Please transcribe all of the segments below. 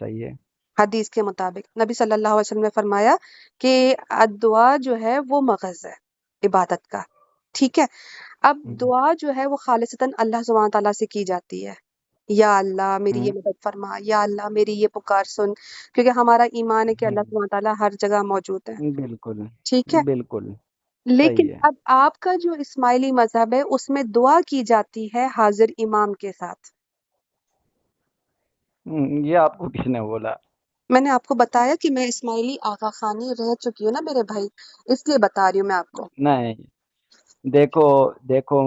صحیح ہے. حدیث کے مطابق نبی صلی اللہ علیہ وسلم نے فرمایا کہ دعا جو ہے وہ مغز ہے عبادت کا، ٹھیک ہے. اب دعا جو ہے وہ خالصتاً اللہ سبحانہ تعالیٰ سے کی جاتی ہے. یا اللہ میری یہ مدد فرما، یا اللہ میری یہ پکار سن، کیونکہ ہمارا ایمان ہے کہ اللہ سبحانہ تعالیٰ ہر جگہ موجود ہے، بالکل ٹھیک ہے. بالکل لیکن صحیح ہے. اب آپ کا جو اسماعیلی مذہب ہے اس میں دعا کی جاتی ہے حاضر امام کے ساتھ. یہ آپ کو کس نے بولا؟ میں نے آپ کو بتایا کہ میں اسماعیلی آقا خانی رہ چکی ہوں نا میرے بھائی، اس لیے بتا رہی ہوں میں آپ کو. نہیں، دیکھو دیکھو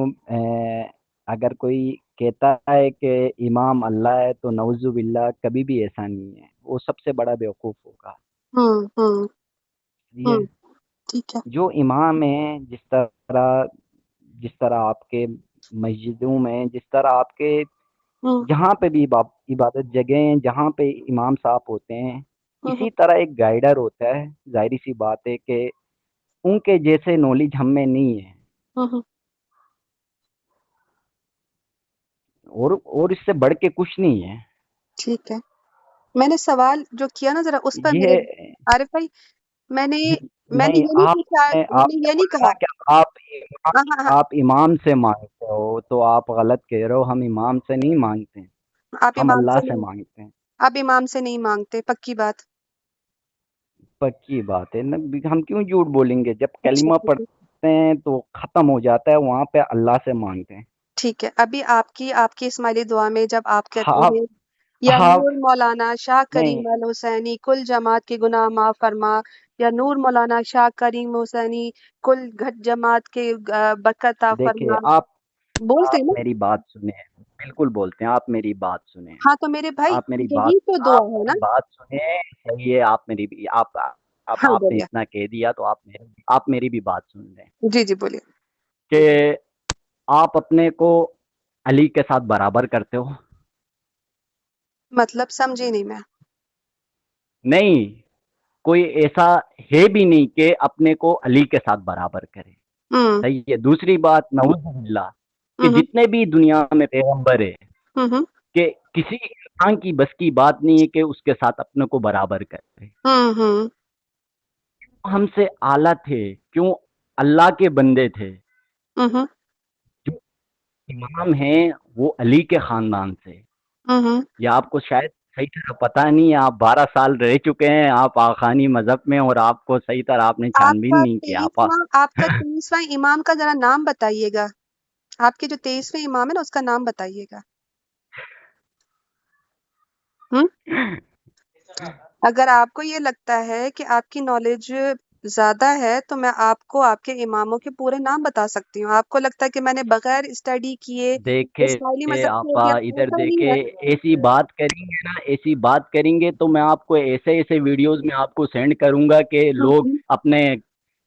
اگر کوئی کہتا ہے کہ امام اللہ ہے تو نعوذ باللہ کبھی بھی ایسا نہیں ہے، وہ سب سے بڑا بیوقوف ہوگا. ہوں ہوں یہ ہوں ٹھیک ہے. جو امام ہیں، جس طرح آپ کے مسجدوں میں، جس طرح آپ کے ہوں جہاں پہ بھی عبادت جگہ ہیں، جہاں پہ امام صاحب ہوتے ہیں، ہوں اسی طرح ایک گائیڈر ہوتا ہے. ظاہری سی بات ہے کہ ان کے جیسے نالج ہم میں نہیں ہے، ہوں اور اس سے بڑھ کے کچھ نہیں ہے. ٹھیک ہے. میں نے سوال جو کیا نا ذرا اس پر میرے یہ عارف بھائی، میں نے نہیں، یہ نہیں پوچھا، میں آپ نے نے یہ نہیں بولا کہا. نا کہ ہاں ہاں ہاں آپ امام سے مانگتے ہو، تو آپ غلط کہہ رہے ہو. ہم امام سے نہیں مانگتے ہیں، آپ ہم امام اللہ سے سے نہیں مانگتے ہیں. آپ امام سے نہیں مانگتے، پکی بات. پکی بات ہے. ہم کیوں جھوٹ بولیں گے؟ جب اچھا کلمہ ٹھیک ہے پڑھتے ہیں تو ختم ہو جاتا ہے، وہاں پہ اللہ سے مانگتے ہیں. ٹھیک ہے. ابھی آپ کی اسماعیلی دعا میں جب آپ کہتے آپ ہیں یا آپ نور مولانا شاہ نہیں کریم الحسینی کل جماعت کے گناہ معاف فرما، یا نور مولانا شاہ کریم حسینی کل گھٹ جماعت کے برکت عطا دیکھیے، فرما، آپ بولتے ہیں نا. میری بات سنیں. بالکل بولتے ہیں. آپ میری بات سنیں. ہاں تو میرے بھائی آپ میری بات یہی تو دعا آپ ہے میری نا. بات سنیں. صحیح ہے. آپ میری بھی ہاں آپ نے بولیے. اتنا کہہ دیا تو آپ میری بھی بات سن لیں جی جی بولیے. کہ آپ اپنے کو علی کے ساتھ برابر کرتے ہو. مطلب سمجھی نہیں میں. نہیں، کوئی ایسا ہے بھی نہیں کہ اپنے کو علی کے ساتھ برابر کرے. ہوں صحیح ہے. دوسری بات، نعوذ باللہ، کہ ہوں جتنے بھی دنیا میں پیغمبر ہے، ہوں کہ کسی انسان کی بس کی بات نہیں ہے کہ اس کے ساتھ اپنے کو برابر کرے. ہوں ہم سے اعلیٰ تھے، کیوں؟ اللہ کے بندے تھے. ہوں جو امام ہیں وہ علی کے خاندان سے. ہوں یا آپ کو شاید صحیح طرح پتہ نہیں ہے. آپ 12 سال رہ چکے ہیں آپ آخانی مذہب میں، اور آپ کو صحیح طرح آپ نے چھان بین نہیں کیا. آپ کا 23واں امام کا ذرا نام بتائیے گا. آپ کے جو 23ویں امام ہے نا اس کا نام بتائیے گا. اگر آپ کو یہ لگتا ہے کہ آپ کی نالج زیادہ ہے تو میں آپ کو آپ کے اماموں کے پورے نام بتا سکتی ہوں. آپ کو لگتا ہے کہ میں نے بغیر اسٹڈی کیے دیکھے اسماعیلی مذہب چھوڑ آپا، دیا، ادھر ایسا نہیں دیکھے. ہے. ایسی بات کریں گے نا، ایسی بات کریں گے تو میں آپ کو ایسے ویڈیوز میں آپ کو سینڈ کروں گا کہ لوگ اپنے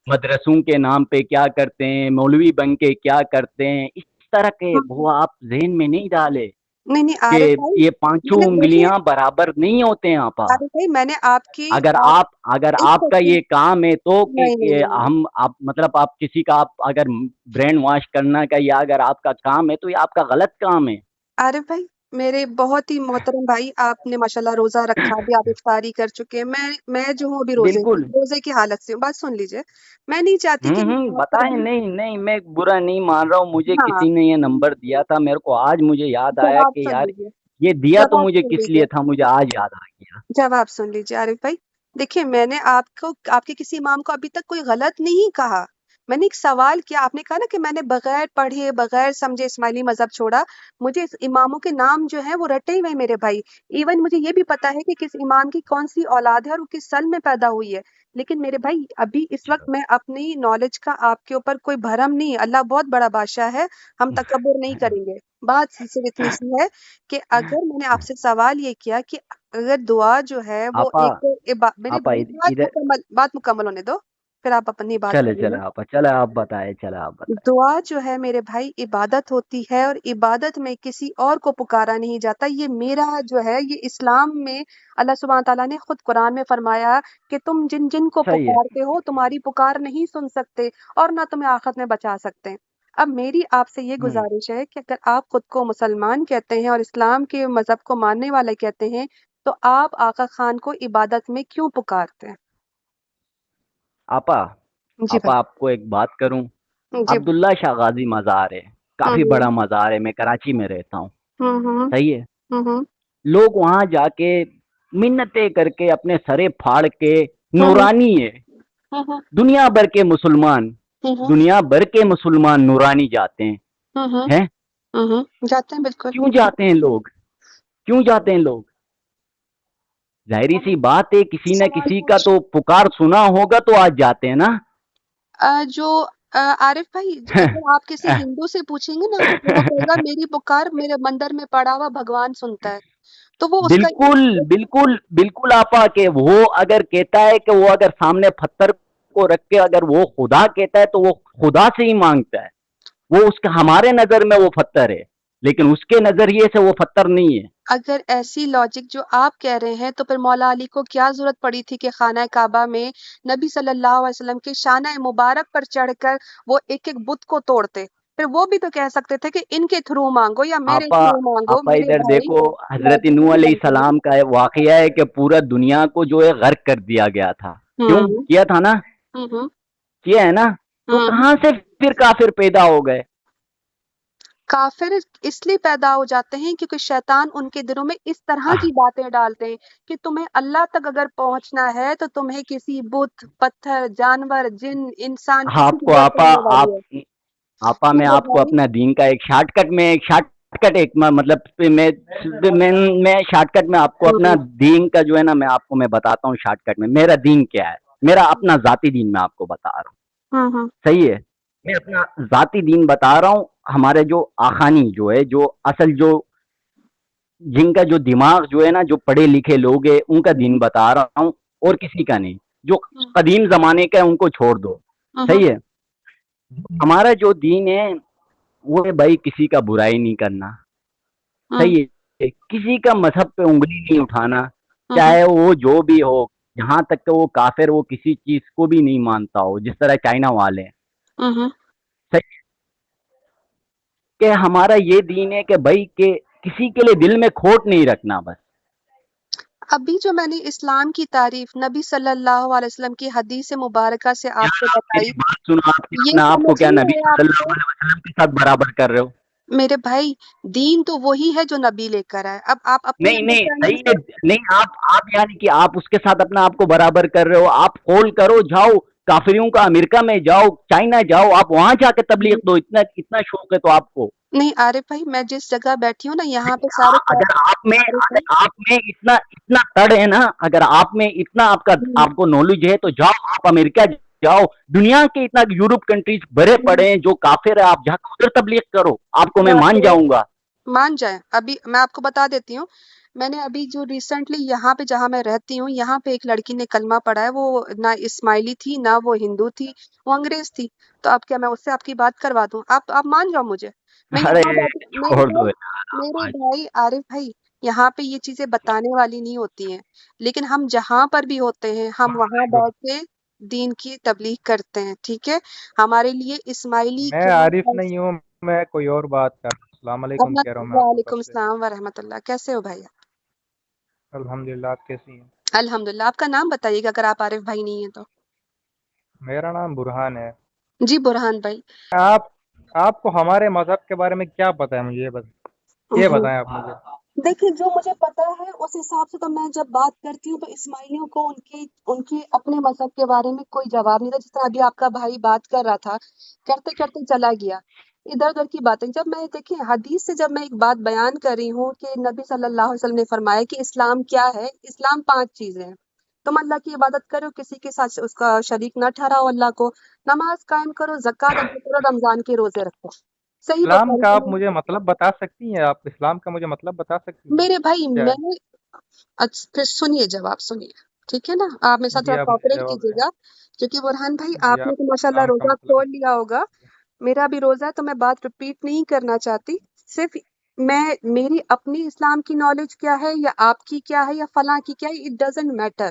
مدرسوں کے نام پہ کیا کرتے ہیں، مولوی بن کے کیا کرتے ہیں. اس طرح کے وہ آپ ذہن میں نہیں ڈالے نہیں نہیں کہ عارف بھائی، یہ میں 5 نے دیکھے انگلیاں برابر نہیں ہوتے ہیں. آپا، عارف بھائی میں نے آپ کی اگر ایک آپ کا یہ سیکنڈ. کام ہے تو نہیں نہیں نہیں آپ مطلب آپ کسی کا آپ اگر برین واش کرنا کا یا اگر آپ کا کام ہے تو یہ آپ کا غلط کام ہے. عارف بھائی میرے بہت ہی محترم بھائی، آپ نے ماشاءاللہ روزہ رکھا بھی، آپ افطاری کر چکے ہیں. میں جو ہوں ابھی بالکل. روزے کی حالت سے ہوں. بات سن لیجئے، میں نہیں چاہتی کہ آپ پر بتائیں. نہیں میں برا نہیں مان رہا ہوں. مجھے ہاں کسی نے یہ نمبر دیا تھا میرے کو، آج مجھے یاد آیا جواب کہ سن یار لیجئے یہ دیا تو جواب مجھے سن کس لیجئے لیے تھا، مجھے آج یاد آ گیا. جواب سن لیجئے عارف بھائی. دیکھیے میں نے آپ کے کسی امام کو ابھی تک کوئی غلط نہیں کہا. میں نے ایک سوال کیا، آپ نے کہا نا کہ میں نے بغیر پڑھے بغیر سمجھے اسماعیلی مذہب چھوڑا. مجھے اس اماموں کے نام جو ہیں وہ رٹے ہوئے ہیں میرے بھائی. ایون مجھے یہ بھی پتا ہے کہ کس امام کی کون سی اولاد ہے اور وہ کس سال میں پیدا ہوئی ہے. لیکن میرے بھائی ابھی اس وقت میں اپنی نالج کا آپ کے اوپر کوئی بھرم نہیں. اللہ بہت بڑا بادشاہ ہے، ہم تکبر نہیں کریں گے. بات صرف اتنی سی ہے کہ اگر میں نے آپ سے سوال یہ کیا کہ اگر دعا جو ہے وہ آپا ایک میرے آپا بھائی ادھر بات مکمل ہونے دو، پھر آپ اپنی بات چلے کریے. آپا، چلے آپ بتائے. دعا جو ہے میرے بھائی عبادت ہوتی ہے، اور عبادت میں کسی اور کو پکارا نہیں جاتا. یہ میرا جو ہے یہ اسلام میں اللہ سبحانہ تعالیٰ نے خود قرآن میں فرمایا کہ تم جن جن کو صحیح ہے. پکارتے ہو تمہاری پکار نہیں سن سکتے اور نہ تمہیں آخرت میں بچا سکتے. اب میری آپ سے یہ گزارش ہے کہ اگر آپ خود کو مسلمان کہتے ہیں اور اسلام کے مذہب کو ماننے والے کہتے ہیں تو آپ آقا خان کو عبادت میں کیوں پکارتے ہیں؟ آپا جی آپا بھائی، آپ کو ایک بات کروں. جی عبداللہ شاہ غازی مزار ہے, کافی ہوں بڑا مزار ہے, میں کراچی میں رہتا ہوں. ہوں ہوں صحیح ہے. ہوں ہوں لوگ وہاں جا کے منتیں کر کے اپنے سرے پھاڑ کے, ہوں نورانی ہے. ہوں دنیا بھر کے مسلمان, ہوں دنیا بھر کے مسلمان نورانی جاتے ہیں. ہوں ہیں ہوں جاتے ہیں بالکل. کیوں جاتے ہیں لوگ, کیوں جاتے ہیں لوگ؟ ظاہری سی بات ہے, کسی نہ سوال کسی کا پوچھ تو پکار سنا ہوگا تو آج جاتے ہیں نا. جو عارف بھائی، اگر آپ کسی ہندو سے پوچھیں گے نا تو وہ کہے گا میری پکار میرے مندر میں پڑا ہوا بھگوان سنتا ہے. تو وہ اس کا بالکل بالکل بالکل آپا, کہ وہ اگر کہتا ہے کہ وہ اگر سامنے پتھر کو رکھ کے اگر وہ خدا کہتا ہے تو وہ خدا سے ہی مانگتا ہے. وہ اس کا, ہمارے نظر میں وہ پتھر ہے, لیکن اس کے نظریے سے وہ پتھر نہیں ہے. اگر ایسی لاجک جو آپ کہہ رہے ہیں تو پھر مولا علی کو کیا ضرورت پڑی تھی کہ خانہ کعبہ میں نبی صلی اللہ علیہ وسلم کے شانہ مبارک پر چڑھ کر وہ ایک ایک بت کو توڑتے؟ پھر وہ بھی تو کہہ سکتے تھے کہ ان کے تھرو مانگو یا میرے آپا تھرو مانگو. آپا میرے ادھر بھائی دیکھو, حضرت لاجک نوح کی علیہ بات کریں. السلام کا واقعہ ہے کہ پورا دنیا کو جو ہے غرق کر دیا گیا تھا. کیوں ہوں کیا تھا نا, ہوں کیا ہے نا. تو ہوں کہاں سے پھر کافر پیدا ہو گئے؟ کافر اس لیے پیدا ہو جاتے ہیں کیونکہ شیطان ان کے دلوں میں اس طرح کی باتیں ڈالتے ہیں کہ تمہیں اللہ تک اگر پہنچنا ہے تو تمہیں کسی بت، پتھر، جانور، جن، انسان کسی آپ کی کو ضرورت آپا پڑنے والی ہے. آپا میں میرے آپ کو بھائی اپنا دین کا ایک شارٹ کٹ میں مطلب میں شارٹ کٹ میں آپ کو اپنا دین کا جو ہے نا میں آپ کو میں بتاتا ہوں شارٹ کٹ میں میرا دین کیا ہے. میرا اپنا ذاتی دین میں آپ کو بتا رہا ہوں. ہاں ہاں صحیح ہے, میں اپنا ذاتی دین بتا رہا ہوں. ہمارے جو آخانی جو ہے, جو اصل جو جن کا جو دماغ جو ہے نا, جو پڑھے لکھے لوگ ہیں ان کا دین بتا رہا ہوں, اور کسی کا نہیں. جو قدیم زمانے کا ہے ان کو چھوڑ دو. صحیح ہے. ہمارا جو دین ہے وہ ہے بھائی کسی کا برائی نہیں کرنا. صحیح ہے. کسی کا مذہب پہ انگلی نہیں اٹھانا, چاہے وہ جو بھی ہو. جہاں تک کہ وہ کافر وہ کسی چیز کو بھی نہیں مانتا ہو, جس طرح چائنا والے ہیں. صحیح ہے. کہ ہمارا یہ دین ہے کہ بھائی کہ کسی کے لیے دل میں کھوٹ نہیں رکھنا. بس ابھی جو میں نے اسلام کی تعریف نبی صلی اللہ علیہ وسلم کی حدیث مبارکہ سے آپ کو بتائی، میری بات سنو, آپ کیا یہ اپنا آپ کو سمجھ کیا نہیں نبی آیا صلی آپ اللہ کو؟ علیہ وسلم کے ساتھ برابر کر رہے ہو؟ میرے بھائی دین تو وہی ہے جو نبی لے کر آئے. اب آپ اپنے نہیں نہیں انڈرسٹینڈنگ صحیح ہے. سے نہیں آپ یعنی کہ آپ اس کے ساتھ اپنا آپ کو برابر کر رہے ہو. آپ کال کرو, جاؤ کافریوں کا, امریکہ میں جاؤ, چائنا جاؤ, آپ وہاں جا کے تبلیغ دو. اتنا شوق ہے تو آپ کو. نہیں عارف بھائی، میں جس جگہ بیٹھی ہوں نا یہاں پہ سارے اگر عارف بھائی آپ میں اتنا تڑ ہے نا, اگر آپ میں اتنا آپ کو نالج ہے تو جاؤ, آپ امریکہ جاؤ. دنیا کے اتنا یورپ کنٹریز بھرے پڑے ہیں جو کافر ہے, آپ جا کے ادھر تبلیغ کرو, آپ کو میں مان جاؤں گا. مان جائیں. ابھی میں آپ کو بتا دیتی ہوں، میں نے ابھی جو ریسنٹلی یہاں پہ جہاں میں رہتی ہوں یہاں پہ ایک لڑکی نے کلمہ پڑھا ہے. وہ نہ اسماعیلی تھی نہ وہ ہندو تھی، وہ انگریز تھی. تو اب کیا میں اس سے آپ کی بات کروا دوں؟ آپ مان جاؤ مجھے. میں ارے یہاں بیٹھی چھوڑ دو میرے بھائی عارف بھائی، یہاں پہ یہ چیزیں بتانے والی نہیں ہوتی ہیں، لیکن ہم جہاں پر بھی ہوتے ہیں ہم وہاں بیٹھ کے دین کی تبلیغ کرتے ہیں. ٹھیک ہے، ہمارے لیے اسماعیلی میں کیا عارف ہے؟ نہیں ہوں, میں کوئی اور بات کر. السلام علیکم کہہ رہا ہوں میں آپ کو وعلیکم تب سے. السلام ورحمۃ اللہ. کیسے ہو بھائی؟ الحمدللہ, آپ کیسی ہیں؟ الحمدللہ. آپ کا نام بتائیے گا اگر آپ عارف بھائی نہیں ہیں تو. میرا نام برہان ہے. جی برہان بھائی. آپ کو ہمارے مذہب کے بارے میں کیا پتہ ہے؟ مجھے یہ بتائیں آپ مجھے. دیکھیے جو مجھے پتا ہے اس حساب سے تو میں جب بات کرتی ہوں تو اسماعیلیوں کو ان کے اپنے مذہب کے بارے میں کوئی جواب نہیں تھا. جس طرح ابھی آپ کا بھائی بات کر رہا تھا، کرتے کرتے چلا گیا ادھر ادھر کی باتیں. جب میں دیکھیں حدیث سے جب میں ایک بات بیان کر رہی ہوں کہ نبی صلی اللہ علیہ وسلم نے فرمایا کہ اسلام کیا ہے، اسلام 5 چیزیں ہیں. تم اللہ کی عبادت کرو، کسی کے ساتھ اس کا شریک نہ ٹھہراؤ اللہ کو، نماز قائم کرو، زکوٰۃ ادا کرو، رمضان کے روزے رکھو. صحیح اسلام کا آپ بتائیے مجھے مطلب بتا سکتی ہیں؟ آپ اسلام کا مجھے مطلب بتا سکتی ہیں میرے بھائی. کیا میں ہے؟ نے پھر سنیے، جواب سنیے، ٹھیک ہے نا. آپ میرے ساتھ جی تھوڑا آپ مجھے کوپریٹ جواب کیجیے دیں. گا کیونکہ برہان بھائی جی آپ نے آپ تو ماشاء اللہ اسلام کا روزہ مطلب. کھول لیا ہوگا. میرا بھی روزہ ہے تو میں بات رپیٹ نہیں کرنا چاہتی. صرف میری اپنی اسلام کی نالج کیا ہے یا آپ کی کیا ہے یا فلاں کی کیا ہے، اٹ ڈزنٹ میٹر.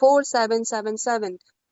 4777,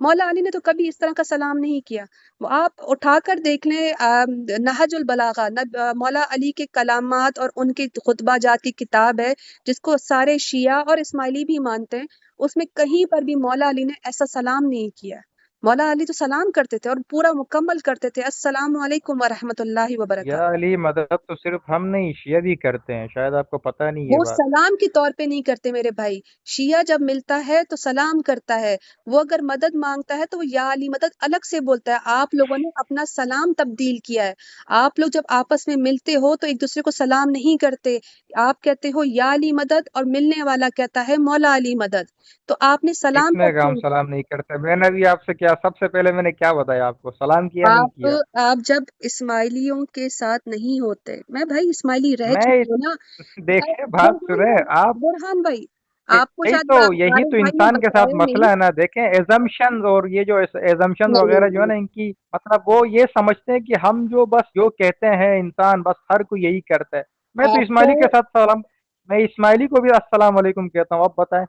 مولا علی نے تو کبھی اس طرح کا سلام نہیں کیا. آپ اٹھا کر دیکھ لیں نہج البلاغہ، مولا علی کے کلامات اور ان کے خطبہ جات کی کتاب ہے جس کو سارے شیعہ اور اسماعیلی بھی مانتے ہیں، اس میں کہیں پر بھی مولا علی نے ایسا سلام نہیں کیا. مولا علی تو سلام کرتے تھے اور پورا مکمل کرتے تھے، السلام علیکم ورحمۃ اللہ یا وبرکاتہ. علی مدد تو صرف ہم نہیں، شیعہ بھی کرتے ہیں، شاید آپ کو پتہ نہیں یہ وہ بات. سلام کے طور پہ نہیں کرتے میرے بھائی. شیعہ جب ملتا ہے تو سلام کرتا ہے، وہ اگر مدد مانگتا ہے تو وہ یا علی مدد الگ سے بولتا ہے. آپ لوگوں نے اپنا سلام تبدیل کیا ہے. آپ لوگ جب آپس میں ملتے ہو تو ایک دوسرے کو سلام نہیں کرتے، آپ کہتے ہو یا علی مدد اور ملنے والا کہتا ہے مولا علی مدد. تو آپ نے کس سلام نے کہا ہم تبدیل. سلام نہیں کرتے؟ میں نے بھی آپ سے کیا، سب سے پہلے میں نے کیا بتایا آپ کو، سلام کیا نہیں آپ کیا؟ آپ جب اسماعیلیوں کے ساتھ نہیں ہوتے، میں بھائی اسماعیلی رہ میں چکی ہوں نا. دیکھیں بات برہان سنیں بھائی، آپ، برہان بھائی، آپ کو یہی شاید تو یہی ہمارے تو بھائی نے انسان کے ساتھ بتایا مسئلہ نہیں. ہے نا. دیکھیں ایزمشن اور یہ جو ایزمشن نہیں وغیرہ نہیں جو ہے نا، نہیں ان کی مطلب وہ یہ سمجھتے ہیں کہ ہم جو بس جو کہتے ہیں انسان بس ہر کوئی یہی کرتا ہے. میں تو آپ کو اسماعیلی کے ساتھ سلام، میں اسماعیلی کو بھی السلام علیکم کہتا ہوں. آپ بتائیں.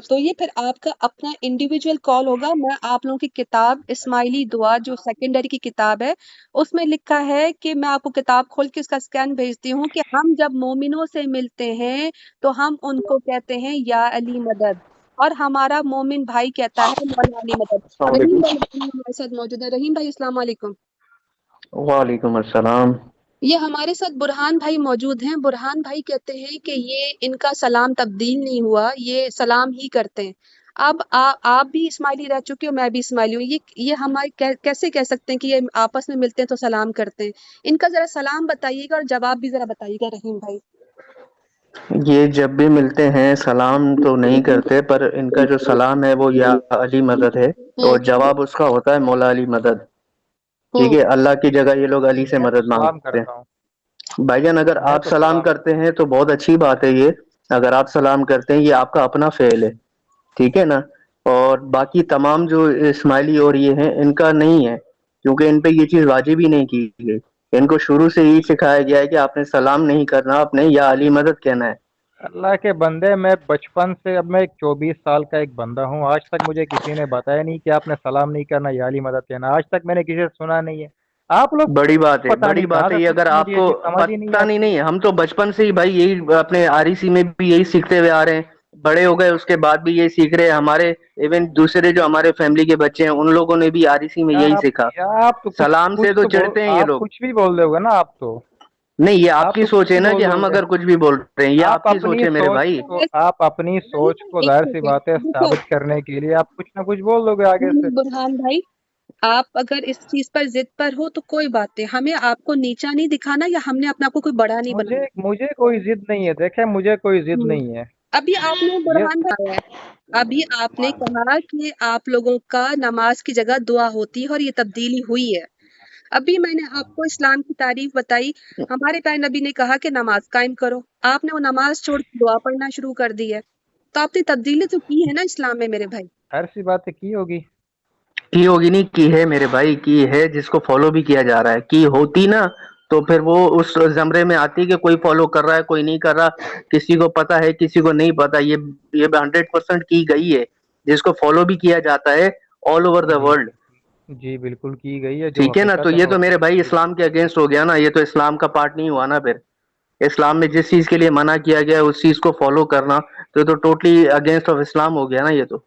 تو یہ پھر آپ کا اپنا انڈیویجول کال ہوگا. میں آپ لوگوں کی کتاب اسماعیلی دعا جو سیکنڈری کی کتاب ہے اس میں لکھا ہے کہ میں آپ کو کتاب کھول کے اس کا اسکین بھیجتی ہوں کہ ہم جب مومنوں سے ملتے ہیں تو ہم ان کو کہتے ہیں یا علی مدد، اور ہمارا مومن بھائی کہتا ہے مولا علی مدد. السلام رحیم علیکم. بھائی ہمارے ساتھ موجود ہے. رحیم بھائی السلام علیکم. وعلیکم السلام. یہ ہمارے ساتھ برہان بھائی موجود ہیں. برہان بھائی کہتے ہیں کہ یہ ان کا سلام تبدیل نہیں ہوا، یہ سلام ہی کرتے ہیں. اب آپ بھی اسماعیلی رہ چکے ہو، میں بھی اسماعیلی ہوں. یہ ہمارے کیسے کہہ سکتے ہیں کہ یہ آپس میں ملتے ہیں تو سلام کرتے ہیں؟ ان کا ذرا سلام بتائیے گا اور جواب بھی ذرا بتائیے گا رحیم بھائی. یہ جب بھی ملتے ہیں سلام تو نہیں کرتے، پر ان کا جو سلام ہے وہ یا علی مدد ہے، اور جواب اس کا ہوتا ہے مولا علی مدد. ٹھیک ہے، اللہ کی جگہ یہ لوگ علی سے میں تو مدد سلام مانگتے کرتا ہوں. ہیں. بھائی جان اگر میں آپ تو سلام سلام کرتے ہیں تو بہت اچھی بات ہے یہ. اگر آپ سلام کرتے ہیں یہ آپ کا اپنا فعل ہے، ٹھیک ہے نا. اور باقی تمام جو اسماعیلی اور یہ ہیں ان کا نہیں ہے، کیونکہ ان پہ یہ چیز واجب ہی نہیں کی گئی. ان کو شروع سے ہی سکھایا گیا ہے کہ آپ نے سلام نہیں کرنا، آپ نے یا علی مدد کہنا ہے. اللہ کے بندے، میں بچپن سے، اب میں 24 سال کا ایک بندہ ہوں، آج تک مجھے کسی نے بتایا نہیں کہ آپ نے سلام نہیں کرنا یا علی مدد کہنا. آج تک میں نے کسی سے سنا نہیں ہے. آپ لوگ بڑی بات ہے، پتہ بڑی نہیں کہاں بات ہے سے یہ. اگر سنتے ہیں، آپ مجھے یہ کو چیز سمجھ ہی نہیں پتہ نہیں، آتی. نہیں ہم تو بچپن سے ہی بھائی یہی اپنے آرسی میں بھی یہی سیکھتے ہوئے آ رہے ہیں. بڑے ہو گئے اس کے بعد بھی یہی سیکھ رہے ہیں. ہمارے ایون دوسرے جو ہمارے فیملی کے بچے ہیں ان لوگوں نے بھی آرسی میں یہی سیکھا. آپ تو کچھ سلام سے کچھ تو تو چڑھتے ہیں یہ آپ لوگ. کچھ بھی بول دو گے نا. نہیں، یہ آپ آپ کی تو سوچ کچھ ہے بھی نا کہ بول دو ہم گے. اگر کچھ بھی بول رہے ہیں، یہ آپ کی سوچ ہے میرے بھائی. آپ اپنی سوچ کو ایک ظاہر سی سیکنڈ بات ہے دیکھو ثابت کرنے کے لیے آپ کچھ نہ کچھ بول دو گے آگے سے. برہان بھائی، آپ اگر اس چیز پر ضد پر ہو تو کوئی بات نہیں، ہمیں آپ کو نیچا نہیں دکھانا یا ہم نے اپنے آپ کو کوئی بڑا نہیں مجھے بنانا. مجھے کوئی ضد نہیں ہے. دیکھیں مجھے کوئی ضد ہوں. نہیں ہے. ابھی آپ نے یہ برہان بھائی، ابھی آپ نے کہا کہ آپ لوگوں کا نماز کی جگہ دعا ہوتی ہے اور یہ تبدیلی ہوئی ہے. ابھی میں نے آپ کو اسلام کی تعریف بتائی. ہمارے پیارے نبی نے کہا کہ نماز قائم کرو، آپ نے وہ نماز چھوڑ کے دعا پڑھنا شروع کر دی ہے. تو آپ نے تبدیلی تو کی ہے نا اسلام میں میرے بھائی. ہر سی باتیں کی ہوگی. کی ہوگی نہیں کی ہے میرے بھائی، کی ہے جس کو فالو بھی کیا جا رہا ہے. کی ہوتی نا تو پھر وہ اس زمرے میں آتی کہ کوئی فالو کر رہا ہے کوئی نہیں کر رہا، کسی کو پتا ہے کسی کو نہیں پتا. یہ 100% کی گئی ہے جس کو فالو بھی کیا جاتا ہے all over the G world. جی بالکل کی گئی ہے، جو ٹھیک ہے نا. تو حقیقت یہ وہ تو میرے بھائی جی. اسلام کے اگینسٹ ہو گیا نا. یہ تو اسلام کا پارٹ نہیں ہوا نا. پھر اسلام میں جس چیز کے لیے منع کیا گیا ہے اس چیز کو فالو کرنا تو ٹوٹلی اگینسٹ آف اسلام ہو گیا نا. یہ تو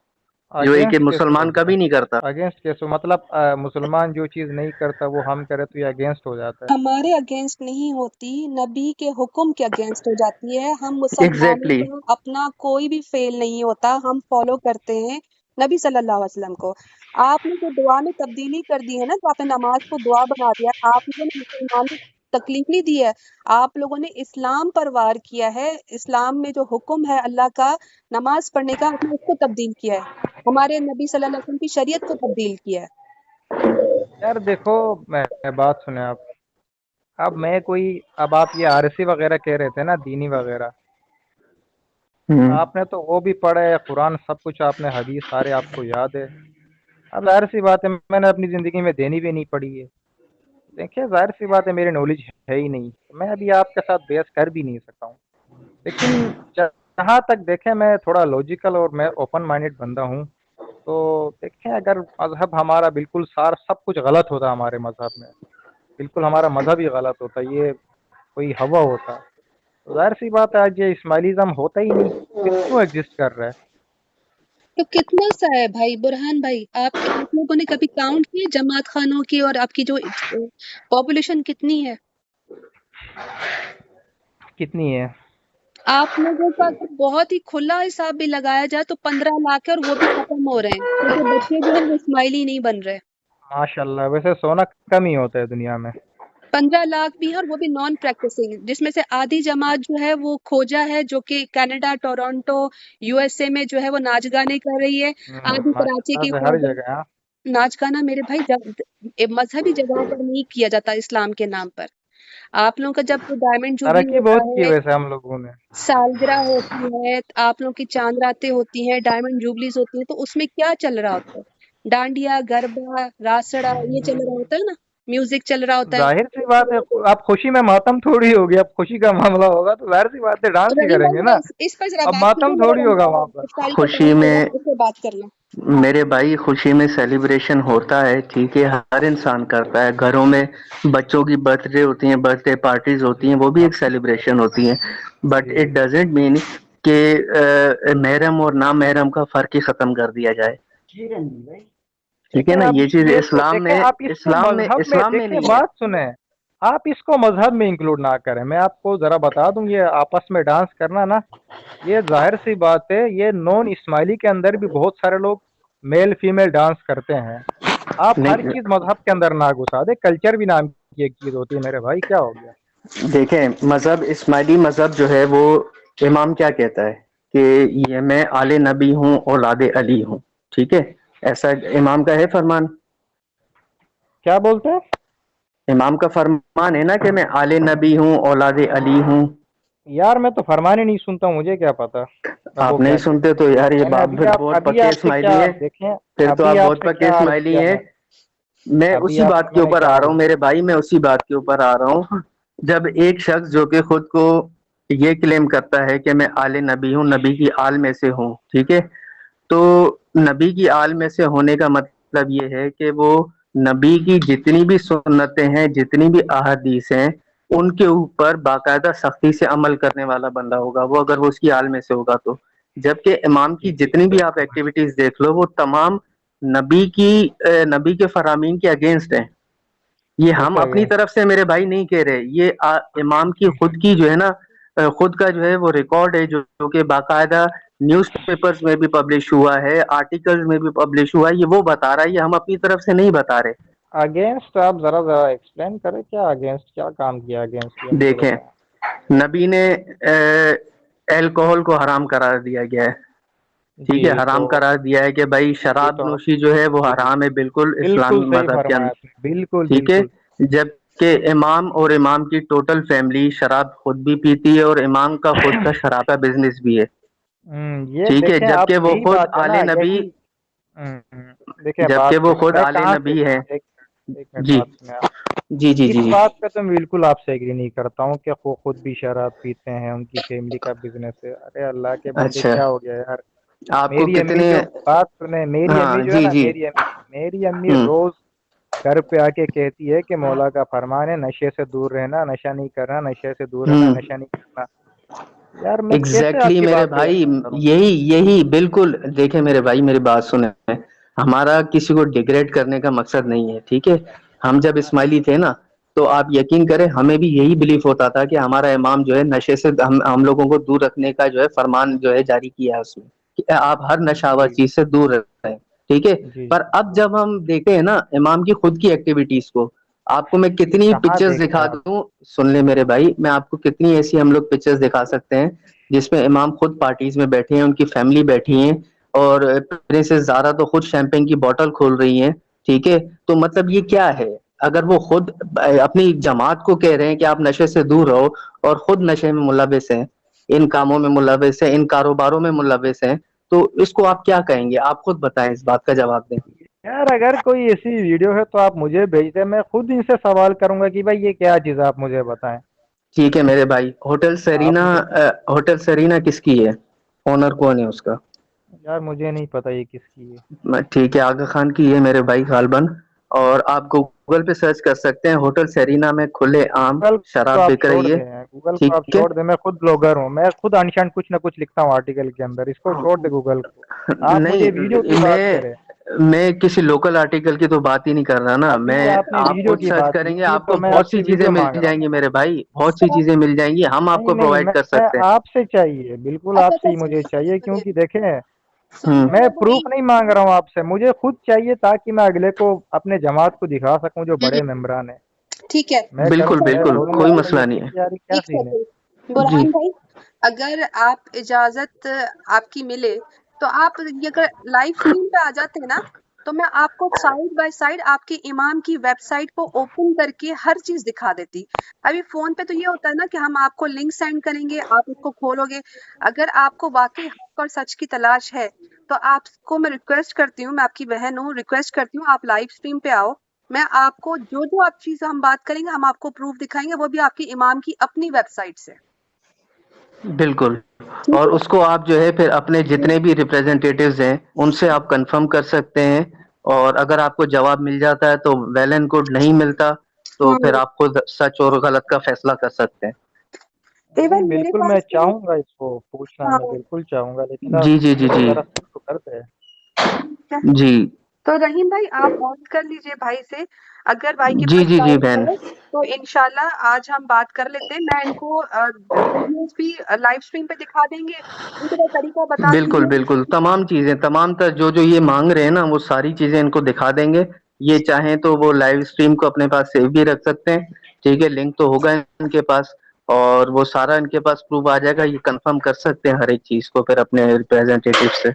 جو ایک اگینسٹ کیسے ہو مسلمان گیا؟ کبھی نہیں کرتا. اگینسٹ کیسے مطلب مسلمان جو چیز نہیں کرتا وہ ہم کرے تو یہ اگینسٹ ہو جاتا ہے. ہمارے اگینسٹ نہیں ہوتی، نبی کے حکم کے اگینسٹ ہو جاتی ہے. ہم مسلمانوں ایگزیکٹلی. کا اپنا کوئی بھی فیل نہیں ہوتا، ہم فالو کرتے ہیں نبی صلی اللہ علیہ وسلم کو. آپ نے جو دعا میں تبدیلی کر دی ہے نا، تو آپ نے نماز کو دعا بنا دیا. آپ لوگوں نے مسلمانوں کو تکلیف نہیں دی ہے، آپ لوگوں نے اسلام پر وار کیا ہے. اسلام میں جو حکم ہے اللہ کا نماز پڑھنے کا، آپ نے اس کو تبدیل کیا ہے، ہمارے نبی صلی اللہ علیہ وسلم کی شریعت کو تبدیل کیا ہے. یار دیکھو، میں بات سنیں آپ. اب آپ یہ عارضی وغیرہ کہہ رہے تھے نا، دینی وغیرہ، آپ نے تو وہ بھی پڑھا ہے قرآن، سب کچھ آپ نے حدیث سارے آپ کو یاد ہے. اب ظاہر سی بات ہے میں نے اپنی زندگی میں دینی بھی نہیں پڑھی ہے. دیکھیں ظاہر سی بات ہے میری نالج ہے ہی نہیں، میں ابھی آپ کے ساتھ بحث کر بھی نہیں سکتا ہوں. لیکن جہاں تک دیکھیں میں تھوڑا لاجیکل اور میں اوپن مائنڈڈ بندہ ہوں. تو دیکھیں اگر مذہب ہمارا بالکل سب کچھ غلط ہوتا ہمارے مذہب میں، بالکل ہمارا مذہب ہی غلط ہوتا، یہ کوئی ہوا ہوتا، تو ظاہر سی بات ہے آج یہ اسماعیلیزم ہوتا ہی نہیں، پھر کیوں ایگزسٹ کر رہا ہے؟ تو کتنا سا ہے بھائی برہان بھائی، آپ لوگوں نے کبھی کاؤنٹ کیا جماعت خانوں کی اور آپ کی جو پاپولیشن کتنی ہے؟ کتنی ہے؟ آپ لوگوں کا اگر بہت ہی کھلا حساب بھی لگایا جائے تو 15 لاکھ ہے، اور وہ بھی ختم ہو رہے ہیں، کیونکہ بچے جو ہیں وہ اسماعیلی نہیں بن رہے۔ ماشاء اللہ، ویسے سونا کم ہی ہوتا ہے دنیا میں۔ 15 لاکھ بھی ہے، اور وہ بھی نان پریکٹسنگ، جس میں سے آدھی جماعت جو ہے وہ کھوجا ہے، جو کہ Canada, Toronto, U S A میں جو ہے وہ ناچ گانے کر رہی ہے، آدھی ماشاء کراچی اللہ کی سے ہر کھوجا۔ جگہ، ہاں۔ ناچ گانا میرے بھائی مذہبی جگہوں پر نہیں کیا جاتا اسلام کے نام پر۔ آپ لوگوں کا جب ڈائمنڈ جوبلی ترقی ہوتا بہت کی ہے، ویسے ہم لوگوں نے۔ سالگرہ ہوتی ہے، آپ لوگوں کی چاند راتیں ہوتی ہیں، ڈائمنڈ جوبلیز ہوتی ہیں، تو اس میں کیا چل رہا ہوتا ہے؟ ڈانڈیا، گربا، راسڑا، یہ چل رہا ہوتا ہے نا، میوزک چل رہا ہوتا ہے۔ ظاہر سی بات ہے، اب خوشی میں ماتم تھوڑی ہوگی، اب خوشی کا معاملہ ہوگا تو ظاہر سی بات ہے ڈانس ہی رحیم کریں بھائی گے ذرا نا، اس پر ذرا اب بات ماتم کیجیے، تھوڑی میرا ہوگا وہاں پر۔ افطاری کا خوشی ٹائم ہو رہا میں ہے، اس سے بات کر لیں۔ میرے بھائی خوشی میں سیلیبریشن ہوتا ہے، ٹھیک ہے، ہر انسان کرتا ہے، گھروں میں بچوں کی برتھ ڈے ہوتی ہیں، برتھ ڈے پارٹیز ہوتی جی ہیں، وہ بھی آپ ایک سیلیبریشن ہوتی ہیں، بٹ جی اٹ ڈزنٹ مین کہ محرم اور نامحرم کا فرق ہی ختم کر دیا جائے، ٹھیک ہے دیکھیں نا، اب یہ چیز یہ تو اسلام دیکھیں، میں آپ اس کو مذہب میں اسلام میں دیکھیں، نہیں ہے۔ بات سنیں، آپ اس کو مذہب میں انکلوڈ نہ کریں، میں آپ کو ذرا بتا دوں، یہ آپس میں ڈانس کرنا نا، یہ ظاہر سی بات ہے، یہ نون اسماعیلی کے اندر بھی بہت سارے لوگ میل فیمیل ڈانس کرتے ہیں، آپ ہر نہیں چیز مذہب کے اندر نہ گھسا دے، کلچر بھی نام کی ایک چیز ہوتی ہے میرے بھائی، کیا ہو گیا؟ دیکھیں، مذہب اسماعیلی مذہب جو ہے وہ امام کیا کہتا ہے کہ یہ میں آل نبی ہوں، اولاد علی ہوں، ٹھیک ہے، ایسا امام کا ہے فرمان، کیا بولتے ہیں؟ امام کا فرمان ہے نا کہ میں آل نبی ہوں، اولاد علی ہوں۔ یار میں تو فرمان ہی نہیں سنتا ہوں، مجھے کیا پتا اب وہ آپ نہیں کیا سنتے کہتے تو یار یہ ہیں۔ میں نے باپ ابھی پھر بہت ابھی پکے آپ سے کیا اسماعیلی ہیں، دیکھیں، پھر تو ابھی آپ آپ بہت سے پکے کیا عرض اسماعیلی کیا ہیں۔ میں میں ابھی اسی آپ بات سے کے میں نے اوپر کیا آ رہا عرض ہوں میرے بھائی، میں اسی بات کے اوپر آ رہا ہوں، جب ایک شخص جو کہ خود کو یہ کلیم کرتا ہے کہ میں آل نبی ہوں، نبی کی آل میں سے ہوں، ٹھیک ہے، تو نبی کی آل میں سے ہونے کا مطلب یہ ہے کہ وہ نبی کی جتنی بھی سنتیں ہیں، جتنی بھی احادیث ہیں، ان کے اوپر باقاعدہ سختی سے عمل کرنے والا بندہ ہوگا وہ، اگر وہ اس کی آل میں سے ہوگا تو۔ جبکہ امام کی جی جی جتنی بھی صحیح آپ فرمایا۔ ایکٹیویٹیز دیکھ لو، وہ تمام نبی کے فرامین کے اگینسٹ ہیں، یہ ہم کیسے اپنی اگینسٹ؟ طرف سے میرے بھائی نہیں کہہ رہے، یہ امام کی خود کی جو ہے نا، خود کا جو ہے وہ ریکارڈ ہے، جو کہ باقاعدہ نیوز پیپرز میں بھی پبلش ہوا ہے، آرٹیکلز میں بھی پبلش ہوا ہے، یہ وہ بتا رہا ہے، یہ ہم اپنی طرف سے نہیں بتا رہے۔ اگینسٹ آپ ذرا ایکسپلین کریں، کیا اگینسٹ، کیا کام کیا اگینسٹ، یہ مجھے دیکھیں، بتائیں۔ نبی نے الکوہل کو حرام قرار دیا گیا ہے، ٹھیک ہے، جی تو حرام قرار دیا ہے کہ بھائی یہ شراب تو نوشی جو ہے وہ جی حرام ہے، بالکل بالکل اسلامی صحیح مذہب کے فرمایا آپ اندر، نے، بالکل ٹھیک ہے، بالکل۔ جبکہ امام اور امام کی ٹوٹل فیملی شراب خود بھی پیتی ہے، اور امام کا خود کا شراب کا بزنس بھی ہے، یہ ٹھیک ہے، دیکھیں آپ، جبکہ وہ یہی خود بات ہے آل نا، نبی، یہی دیکھیں جبکہ بات وہ سنیں، خود میں آل کہاں سے، نبی ہے۔ ایک منٹ جی بات سنیں آپ، جی جی اس جی جی بات پہ تو میں بالکل آپ سے ایگری نہیں کرتا ہوں کہ وہ خود بھی شراب پیتے ہیں، ان کی فیملی کا بزنس ہے، ارے اللہ کے بندے اچھا، کیا ہو گیا یار۔ آپ کو میری امی کتنے، جو، بات سنیں، میری ہاں امی جو ہے جی نا، جی، میری امی ہوں، روز گھر پہ آ کے کہتی ہے کہ مولا کا فرمان ہے نشے سے دور رہنا، نشہ نہیں کرنا، نشے سے دور رہنا، ہوں، نشہ نہیں کرنا۔ یار میں کیسے آپ ایگزیکٹلی کی میرے بات پہ بھائی، یقین کروں؟ یہی بالکل، دیکھیں میرے بھائی میری بات سنیں، ہمارا کسی کو ڈیگریڈ کرنے کا مقصد نہیں ہے، ٹھیک ہے، ہم جب اسماعیلی تھے نا تو آپ یقین کریں ہمیں بھی یہی بلیف ہوتا تھا کہ ہمارا امام جو ہے نشے سے ہم لوگوں کو دور رکھنے کا جو ہے فرمان جو ہے جاری کیا ہے اس میں، کہ آپ ہر نشہ جی چیز سے دور رہیں، ٹھیک ہے، جی پر اب جب ہم دیکھتے ہیں نا امام کی خود کی ایکٹیویٹیز کو، آپ کو میں کتنی کہاں پکچرز دیکھتے دکھا ہیں آپ؟ دوں، سن لیں میرے بھائی، میں آپ کو کتنی ایسی ہم لوگ پکچرز دکھا سکتے ہیں جس میں امام خود پارٹیز میں بیٹھے ہیں، ان کی فیملی بیٹھی ہیں، اور پرنسس زارا تو خود شیمپین کی بوتل کھول رہی ہیں، ٹھیک ہے، تو مطلب یہ کیا ہے؟ اگر وہ خود اپنی جماعت کو کہہ رہے ہیں کہ آپ نشے سے دور رہو، اور خود نشے میں ملوث ہیں، ان کاموں میں ملوث ہیں، ان کاروباروں میں ملوث ہیں، تو اس کو آپ کیا کہیں گے؟ آپ خود بتائیں، اس بات کا جواب دیں۔ یار اگر کوئی ایسی ویڈیو ہے تو آپ مجھے بھیج دیں، میں خود ان سے سوال کروں گا کہ بھائی یہ کیا چیز ہے، آپ مجھے بتائیں۔ ٹھیک ہے میرے بھائی، ہوٹل آپ سرینا، مجھے ہوٹل سرینا کس کی ہے؟ اونر کون ہے اس کا؟ یار مجھے نہیں پتا یہ کس کی ہے. ٹھیک ہے، آغا خان کی ہے میرے بھائی غالباً. اور آپ گوگل پہ سرچ کر سکتے ہیں، ہوٹل سیرینا میں کھلے عام گوگل کو شراب آپ بک چھوڑ رہی ہے. دیں، گوگل کو آپ ٹھیک ہے. چھوڑ دیں، میں خود بلاگر ہوں، میں خود انشان کچھ نہ کچھ لکھتا ہوں آرٹیکل کے اندر، اس کو چھوڑ دیں گوگل کو. آپ مجھے ویڈیو کی نہیں، بات کریں. میں کسی لوکل آرٹیکل کی تو بات ہی نہیں کر رہا نا. ابھی آپ نے آپ ویڈیو خود کی سرچ بات کی کریں گے، تھی آپ تو کو میں بہت آپ سی کی چیزیں ویڈیو مل مانگ رہا جائیں ہوں. گی میرے بھائی، بہت سی چیزیں مل جائیں گی، ہم آپ نہیں کو نہیں، پرووائڈ کر میں سکتے ہیں. آپ سے چاہیے، بالکل اچھا آپ سے اچھا ہی مجھے چاہیے، سنیں کیونکہ دیکھیں ہوں میں سنیں بھائی. پروف نہیں مانگ رہا ہوں آپ سے، مجھے خود چاہیے تاکہ میں اگلے کو اپنے جماعت کو دکھا سکوں جو بڑے ممبران ہیں. ٹھیک ہے. میں بالکل کروں، میں بالکل، بولوں کوئی گا بھائی مسئلہ نہیں ہے. دیکھیے یار یہ کیا ایک سین ہے. سیکنڈ جی برہان بھائی، اگر آپ اجازت آپ کی ملے تو آپ یہ اگر لائیو اسٹریم پہ آ جاتے ہیں نا تو میں آپ کو سائڈ بائی سائڈ آپ کے امام کی ویب سائٹ کو اوپن کر کے ہر چیز دکھا دیتی. ابھی فون پہ تو یہ ہوتا ہے نا کہ ہم آپ کو لنک سینڈ کریں گے، آپ اس کو کھولو گے. اگر آپ کو واقعی حق اور سچ کی تلاش ہے تو آپ کو میں ریکویسٹ کرتی ہوں، میں آپ کی بہن ہوں، ریکویسٹ کرتی ہوں آپ لائیو اسٹریم پہ آؤ. میں آپ کو جو آپ چیز ہم بات کریں گے ہم آپ کو پروف دکھائیں گے، وہ بھی آپ کے امام کی اپنی ویب سائٹ سے. بالکل. اور ٹھیک اس کو آپ جو ہے پھر اپنے ہے. جتنے بھی ریپریزنٹیٹیوز ہیں ان سے آپ کنفرم کر سکتے ہیں. اور اگر آپ کو جواب مل جاتا ہے تو ویل اینڈ گڈ، نہیں ملتا تو پھر ہوں آپ خود سچ اور غلط کا فیصلہ کر سکتے ہیں. جی ایون میرے بالکل، میں پاس تو چاہوں گا اس کو پوچھنا، ہاں میں بالکل چاہوں گا، لیکن آپ جی جی جی مجھے جی ذرا سا تو کر دیں. جی تو رحیم بھائی آپ بات کر لیجئے بھائی سے، اگر بھائی کے جی پاس جی جی ٹائم بہن. ہے تو انشاءاللہ آج ہم بات کر لیتے ہیں. میں ان کو ویڈیوز بھی لائیو اسٹریم پہ دکھا دیں گے، ان کا طریقہ بتا بالکل دیجیے. بالکل، تمام چیزیں، تمام تر جو جو یہ مانگ رہے ہیں نا وہ ساری چیزیں ان کو دکھا دیں گے. یہ چاہیں تو وہ لائیو اسٹریم کو اپنے پاس سیو بھی رکھ سکتے ہیں. ٹھیک ہے، لنک تو ہوگا ان کے پاس اور وہ سارا ان کے پاس پروف آ جائے گا. یہ کنفرم کر سکتے ہیں ہر ایک چیز کو پھر اپنے ریپریزنٹیٹیو سے.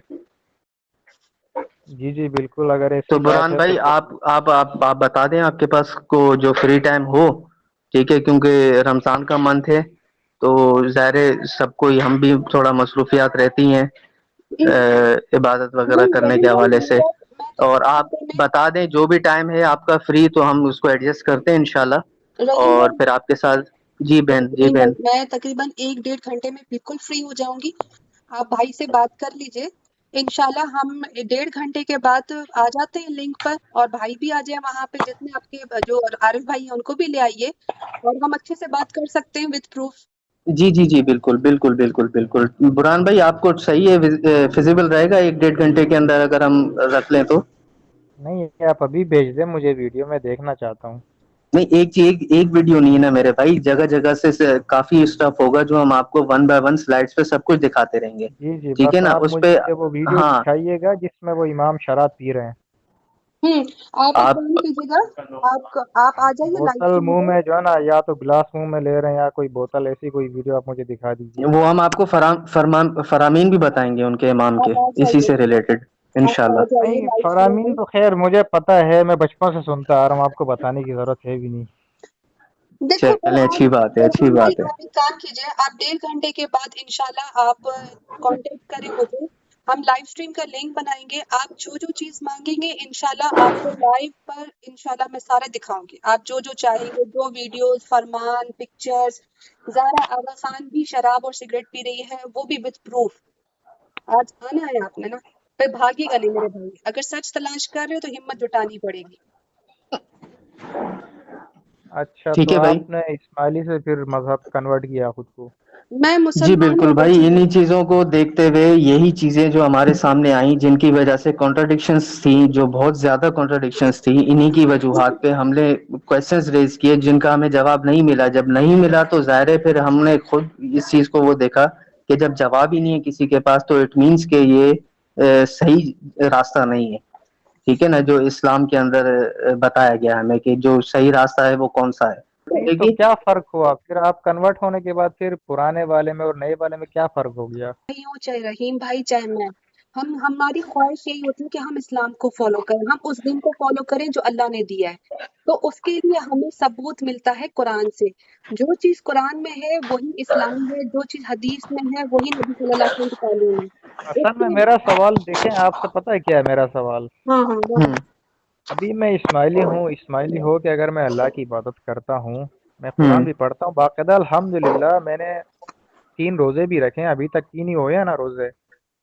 جی جی بالکل، اگر تو ایسی بات برہان ہے تو بھائی پھر آپ بتا دیں آپ کے پاس کو جو فری ٹائم ہو. ٹھیک ہے، کیونکہ رمضان کا منتھ ہے تو ظاہر ہے سب کو ہم بھی تھوڑا مصروفیات رہتی ہیں عبادت وغیرہ نہیں کرنے کے رحیم بھائی، حوالے سے. میں اور آپ 24 گھنٹے بتا دیں جو بھی ٹائم ہے آپ کا فری تو ہم اس کو ایڈجسٹ کرتے ہیں انشاءاللہ. میں رحیم اور بھائی پھر آپ کے ساتھ. جی بہن، جی رحیم بھائی بہن. میں تقریباً 1-1.5 گھنٹے میں بالکل فری ہو جاؤں گی. آپ بھائی سے بات کر لیجئے، انشاءاللہ ہم 1.5 گھنٹے کے بعد آ جاتے ہیں لنک پر، اور بھائی بھی آ جائیں وہاں پہ، جتنے آپ کے جو عارف بھائی ہیں ان کو بھی لے آئیے اور ہم اچھے سے بات کر سکتے ہیں وتھ پروف. جی جی جی بالکل بالکل بالکل بالکل. برہان بھائی آپ کو صحیح ہے، فیزیبل رہے گا 1-1.5 گھنٹے کے اندر اگر ہم رکھ لیں تو؟ نہیں، آپ ابھی بھیج دیں مجھے ویڈیو، میں دیکھنا چاہتا ہوں. نہیں، ایک ویڈیو نہیں ہے نا میرے بھائی، جگہ جگہ سے کافی اسٹف ہوگا جو ہم آپ کو 1 by 1 سلائڈس پہ سب کچھ دکھاتے رہیں گے. جی جی، ٹھیک ہے بس نا، آپ اس پہ. مجھے وہ ویڈیو ہاں دکھائیے گا جس میں وہ امام شراب پی رہے ہیں. ہوں آپ ایک آپ کام کیجیے گا، آپ آ جائیے لائیو بوتل اسٹریم منہ پہ. میں جو ہے نا، یا تو گلاس منہ میں لے رہے ہیں یا کوئی بوتل، ایسی کوئی ویڈیو آپ مجھے دکھا دیجیے. وہ ہم آپ کو فرامین بھی بتائیں گے ان کے امام کے، آپ آ اسی جائیے، سے ریلیٹڈ آپ انشاءاللہ. آ جائیے نہیں، لائیو اسٹریم فرامین پہ. تو خیر مجھے پتا ہے، میں بچپن سے سنتا آ رہا ہوں، آپ کو بتانے کی ضرورت ہے بھی نہیں. دیکھو تو چلیں، اچھی بات ہے، اچھی برہان بھائی بات ہے. آپ ایک کام کیجیے، آپ 1.5 گھنٹے کے بعد انشاءاللہ آپ کانٹیکٹ کریں مجھے، ہم لائیو اسٹریم کا لنک بنائیں گے. آپ جو جو چیز مانگیں گے انشاءاللہ آپ کو لائیو پر انشاءاللہ میں سارے دکھاؤں گی. آپ جو جو چاہیں گے، جو ویڈیوز، فرمان، پکچرز. زارا آغا خان بھی شراب اور سگریٹ پی رہی ہے، وہ بھی وتھ پروف. آج آنا ہے آپ نے نا، پھر بھاگے گا نہیں میرے بھائی. اگر سچ تلاش کر رہے ہو تو ہمت جٹانی پڑے گی. اچھا، ٹھیک تو ہے بھائی. آپ نے اسماعیلی سے پھر مذہب کنورٹ کیا خود کو؟ میں جی مسلمان بالکل ہو گئی بھائی، تھی. انہی چیزوں کو دیکھتے ہوئے یہی چیزیں جو ہمارے سامنے آئیں جن کی وجہ سے کانٹرڈکشنز تھیں، جو بہت زیادہ کانٹرڈکشنز تھیں، انہی کی وجوہات پہ ہم نے کوشچنز ریز کیے جن کا ہمیں جواب نہیں ملا. جب نہیں ملا تو ظاہر ہے پھر ہم نے خود اس چیز کو وہ دیکھا کہ جب جواب ہی نہیں ہے کسی کے پاس تو اٹ مینس کہ یہ صحیح راستہ نہیں ہے. ٹھیک ہے نا، جو اسلام کے اندر بتایا گیا ہمیں کہ جو صحیح راستہ ہے وہ کون سا ہے. نہیں ٹھیک تو ہے. کیا فرق ہوا پھر آپ کنورٹ ہونے کے بعد، پھر پرانے والے میں اور نئے والے میں کیا فرق ہو گیا؟ بھائی ہوں چاہے رحیم بھائی چاہے میں، ہماری خواہش یہی ہوتی ہے کہ ہم اسلام کو فالو کریں، ہم اس دین کو فالو کریں جو اللہ نے دیا ہے. تو اس کے لیے ہمیں ثبوت ملتا ہے قرآن سے. جو چیز قرآن میں ہے وہی اسلام ہے، جو چیز حدیث میں ہے وہی نبی صلی اللہ علیہ وسلم کی تعلیم ہے. اس اصل میں کے میرا سوال دیکھیں، آپ سے پتہ ہے کیا ہے میرا سوال؟ ہاں ہاں ہوں ابھی میں اسماعیلی ہوں، اسماعیلی ہو کہ اگر میں اللہ کی عبادت کرتا ہوں، میں قرآن ہوں بھی پڑھتا ہوں باقاعدہ، الحمدللہ میں نے 3 روزے بھی رکھے ہیں، ابھی تک 3 ہی ہوئے ہیں نا روزے.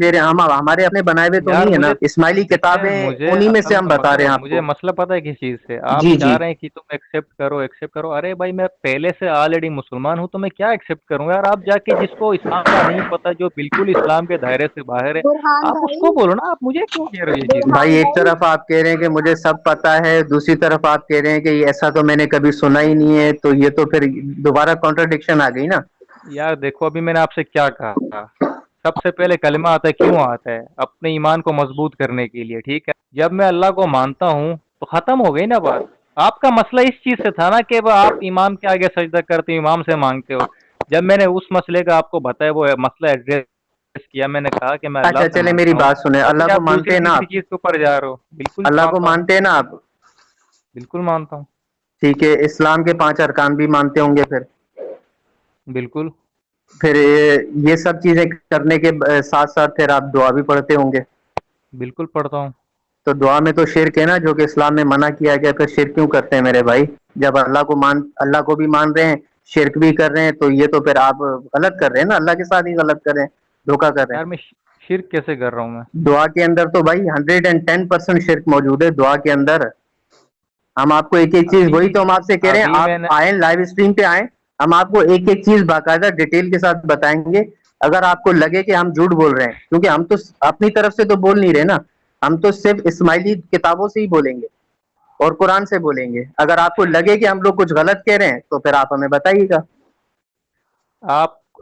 دے رہے ہیں ہم، ہمارے اپنے بنائے ہوئے تو نہیں ہے نا، اسماعیلی کتابیں انہی میں سے ہم بتا رہے ہیں آپ مجھے کو. مسئلہ پتہ ہے کس چیز سے، آپ جی چاہ جی رہے ہیں کہ تم ایکسیپٹ کرو ایکسیپٹ کرو. ارے بھائی میں پہلے سے آلریڈی مسلمان ہوں تو میں کیا ایکسیپٹ کروں یار؟ آپ جا کے جس کو اسلام کا نہیں پتہ، جو بالکل اسلام کے دائرے سے باہر ہے، برہان آپ اس بھائی، کو بولو نا. آپ مجھے کیوں کہہ رہے ہو یہ چیزیں؟ بھائی، برہان ایک بھائی، طرف آپ کہہ رہے ہیں کہ مجھے سب پتا ہے، دوسری طرف آپ کہہ رہے ہیں کہ ایسا تو میں نے کبھی سنا ہی نہیں ہے، تو یہ تو پھر دوبارہ کانٹرڈکشن آ گئی نا. یار دیکھو ابھی میں نے آپ سے کیا کہا، سب سے پہلے کلمہ آتا ہے، کیوں آتا ہے؟ اپنے ایمان کو مضبوط کرنے کے لیے، ٹھیک ہے. جب میں اللہ کو مانتا ہوں تو ختم ہو گئی نا بات. آپ کا مسئلہ اس چیز سے تھا نا کہ آپ امام کے آگے سجدہ کرتے ہو، امام سے مانگتے ہو. جب میں نے اس مسئلے کا آپ کو بتایا، وہ مسئلہ ایڈریس کیا، میں نے کہا کہ میں اللہ اچھا سے چلے میری مانگتا ہوں، بات سنیں، تو اللہ ابھی کو آپ مانتے دوسری ہیں نا تیسری آپ؟ چیز کے اوپر جا رہے ہو. بالکل اللہ کو مانتا ہوں، مانتے ہیں نا آپ؟ بالکل مانتا ہوں. ٹھیک ہے، اسلام کے 5 ارکان بھی مانتے ہوں گے بالکل پھر یہ سب چیزیں کرنے کے ساتھ ساتھ پھر آپ دعا بھی پڑھتے ہوں گے. بالکل پڑھتا ہوں. تو دعا میں تو شرک ہے نا، جو کہ اسلام میں منع کیا گیا. پھر شرک کیوں کرتے ہیں میرے بھائی؟ جب اللہ کو بھی مان رہے ہیں، شرک بھی کر رہے ہیں، تو یہ تو پھر آپ غلط کر رہے ہیں نا، اللہ کے ساتھ ہی غلط کر رہے ہیں، دھوکہ کر رہے یار ہیں. میں شرک کیسے کر رہا ہوں میں؟ دعا کے اندر تو بھائی 110% شرک موجود ہے دعا کے اندر. ہم آپ کو ایک ایک چیز، وہی تو ہم آپ سے کہہ رہے ہیں، ابھی آپ میں نے آئیں لائیو اسٹریم پہ آئیں، ہم آپ کو ایک ایک چیز باقاعدہ ڈیٹیل کے ساتھ بتائیں گے. اگر آپ کو لگے کہ ہم جھوٹ بول رہے ہیں، کیونکہ ہم تو اپنی طرف سے تو بول نہیں رہے نا، ہم تو صرف اسماعیلی کتابوں سے ہی بولیں گے اور قرآن سے بولیں گے. اگر آپ کو لگے کہ ہم لوگ کچھ غلط کہہ رہے ہیں تو پھر آپ ہمیں بتائیے گا.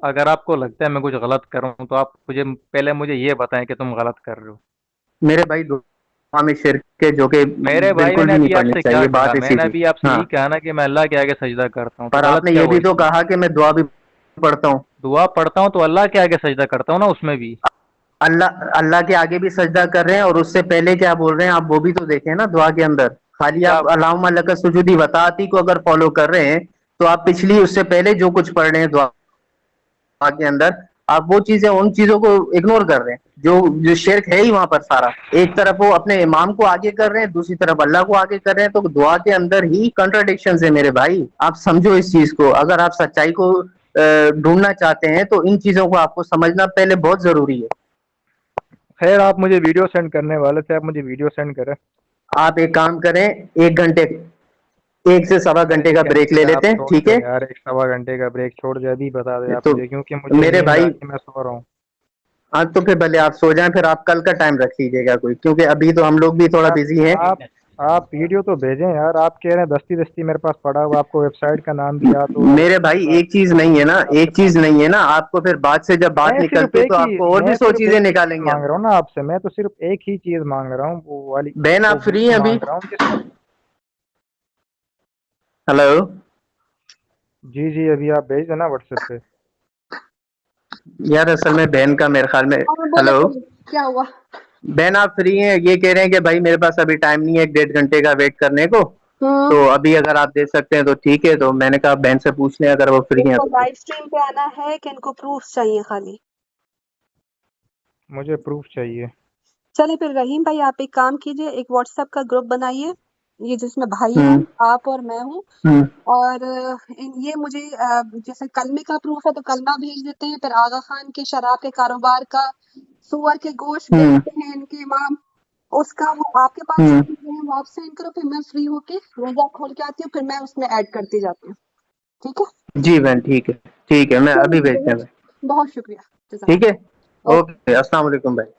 اگر آپ کو لگتا ہے میں کچھ غلط کر رہا ہوں تو آپ پہلے مجھے یہ بتائیں کہ تم غلط کر رہے ہو. میرے بھائی دعا میں شرک کے جو کہ میرے بھائی میں بالکل نے بھی نہیں ابھی آپ پڑھنی سے کیا چاہیے، کہا؟ بات میں ایسی نے تھی. ابھی آپ سے ہاں، یہی کہا نا کہ میں اللہ کے آگے سجدہ کرتا ہوں، تو پر آپ غلط نے کیا یہ ہوا بھی اس تو میں؟ کہا کہ میں دعا بھی پڑھتا ہوں. دعا پڑھتا ہوں تو اللہ کے آگے سجدہ کرتا ہوں نا، اس میں بھی. اللہ کے آگے بھی سجدہ کر رہے ہیں، اور اس سے پہلے کیا بول رہے ہیں آپ وہ بھی تو دیکھیں نا دعا کے اندر. خالی کیا آپ اللہم لک سجودی وطاعتی کو اگر فالو کر رہے ہیں تو آپ پچھلی اس سے پہلے جو کچھ پڑھ رہے ہیں دعا کے اندر، آپ وہ چیزیں، ان چیزوں کو اگنور کر رہے ہیں. جو شرک ہے ہی وہاں پر سارا. ایک طرف وہ اپنے امام کو آگے کر رہے ہیں، دوسری طرف اللہ کو آگے کر رہے ہیں، تو دعا کے اندر ہی کنٹراڈکشنز ہے میرے بھائی. آپ سمجھو اس چیز کو. اگر آپ سچائی کو ڈھونڈنا چاہتے ہیں تو ان چیزوں کو آپ کو سمجھنا پہلے بہت ضروری ہے. خیر، آپ مجھے ویڈیو سینڈ کرنے والے تھے، آپ مجھے ویڈیو سینڈ کریں. آپ ایک کام کریں، 1 گھنٹے، 1 سے 1.25 گھنٹے کا ارے بریک لے لیتے ہیں، آپ چھوڑ ٹھیک دیں ہے؟ یار، 1 سوا گھنٹے کا بریک چھوڑ دیں. ابھی بتا دیں آپ تو مجھے، کیونکہ مجھے میرے نیند آ بھائی، رہی ہے، میں سو رہا ہوں. ہاں تو پھر بھلے آپ سو جائیں، پھر آپ کل کا ٹائم رکھ لیجیے گا کوئی، کیونکہ ابھی تو ہم لوگ بھی تھوڑا یار بزی ہیں. آپ آپ ویڈیو تو بھیجیں یار. آپ کہہ رہے ہیں دستی دستی میرے پاس پڑا ہوا، آپ کو ویب سائٹ کا نام بھی یاد ہو، میرے بھائی ایک چیز نہیں ہے نا، ایک چیز نہیں ہے نا. آپ کو پھر بعد سے جب بات نکلتی ہے تو آپ کو اور بھی 100 چیزیں نکالیں گے ہم. مانگ رہا ہوں نا آپ سے. میں تو صرف ایک ہی چیز مانگ رہا ہوں، وہ والی بہن وہ آپ فری ہیں ابھی؟ مانگ رہا ہوں جس میں. ہلو، جی جی، ابھی آپ بھیج دینا واٹس ایپ پہ. یار اصل میں بہن کا میرے خیال میں، ہاں بولے ہلو بولے کیا ہوا؟ بہن آپ فری ہیں؟ یہ کہہ رہے ہیں کہ بھائی میرے پاس ابھی ٹائم نہیں ہے 1.5 گھنٹے کا ویٹ کرنے کو، ہوں، تو ابھی اگر آپ دے سکتے ہیں تو ٹھیک ہے. تو میں نے کہا بہن سے پوچھ لیں اگر وہ فری ان ہیں کو تو. لائیو اسٹریم پہ آنا ہے کہ ان کو پروف چاہیے خالی؟ مجھے پروف چاہیے. چلے پھر رحیم بھائی، آپ ایک کام کیجئے، ایک واٹس ایپ کا گروپ بنائیے، یہ جس میں بھائی ہیں، ہوں آپ اور میں ہوں، ہوں اور یہ مجھے جیسے کلمے کا پروف ہے تو کلمہ بھیج دیتے ہیں، پھر آغا خان کے شراب کے کاروبار کا، سور کے گوشت ہوں بیچتے ہیں ان کے امام، اس کا وہ آپ کے پاس ہوں وہ آپ سینڈ کرو، پھر میں فری ہو کے روزہ کھول کے آتی ہوں، پھر میں اس میں ایڈ کرتی جاتی ہوں. ٹھیک ہے؟ جی بہن، ٹھیک ہے ٹھیک ہے، میں ابھی چلو، بھیجتے ہیں. بہت شکریہ، جزاک ٹھیک ہے، اللہ. اوکے. اوکے، السلام علیکم بھائی.